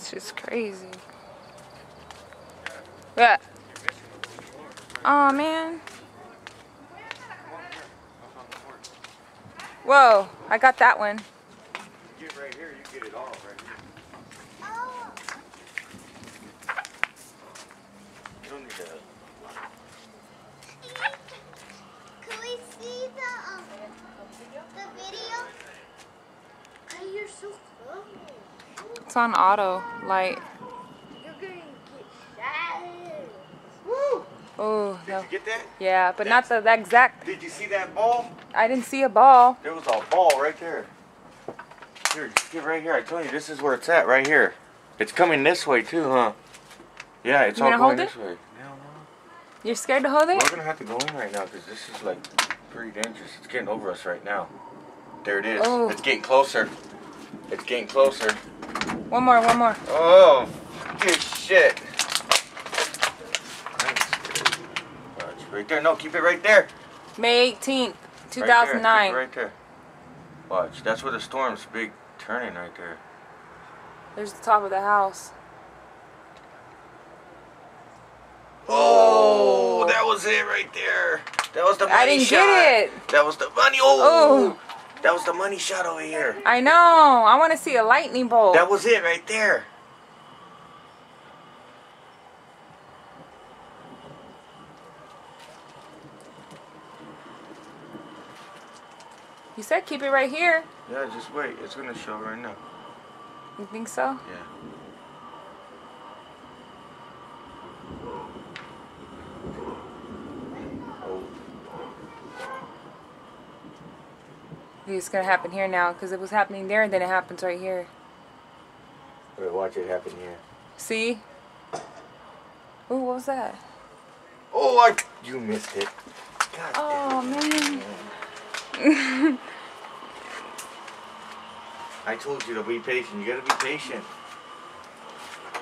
It's just crazy. Yeah. Oh man. Whoa, I got that one. You get right here, you get it all right here. Oh. You don't need to. Can we see the video? Oh, you're so close. It's on auto light. You're gonna get shattered. Woo! Oh, Did you get that? yeah, but not the exact. Did you see that ball? I didn't see a ball. There was a ball right there. Here, just get right here. I told you, this is where it's at, right here. It's coming this way too, huh? Yeah, it's all going this way. No. You're scared to hold it? We're gonna have to go in right now because this is like pretty dangerous. It's getting over us right now. There it is. Oh. It's getting closer. It's getting closer. One more. Oh, good shit. Right there. No, keep it right there. May 18th, Right 2009. there. Keep it right there. Watch. That's where the storm's big turning right there. There's the top of the house. Oh, that was it right there. That was the money shot. I didn't get it. That was the money. Oh, that was the money shot over here. I know. I want to see a lightning bolt. That was it right there. You said keep it right here. Yeah, just wait. It's gonna show right now. You think so? Yeah. Oh. It's gonna happen here now because it was happening there and then it happens right here. Wait, watch it happen here. See? Ooh, what was that? Oh, you missed it. God Oh damn it. man. I told you to be patient. You gotta be patient.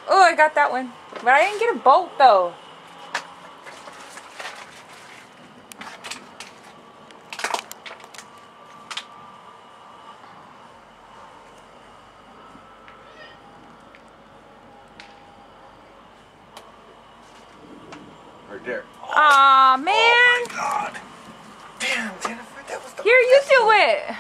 Oh, I got that one. But I didn't get a bolt though. Right there. Aw, man. Oh my God. Damn, Jennifer, that was the Here, you best do one. it.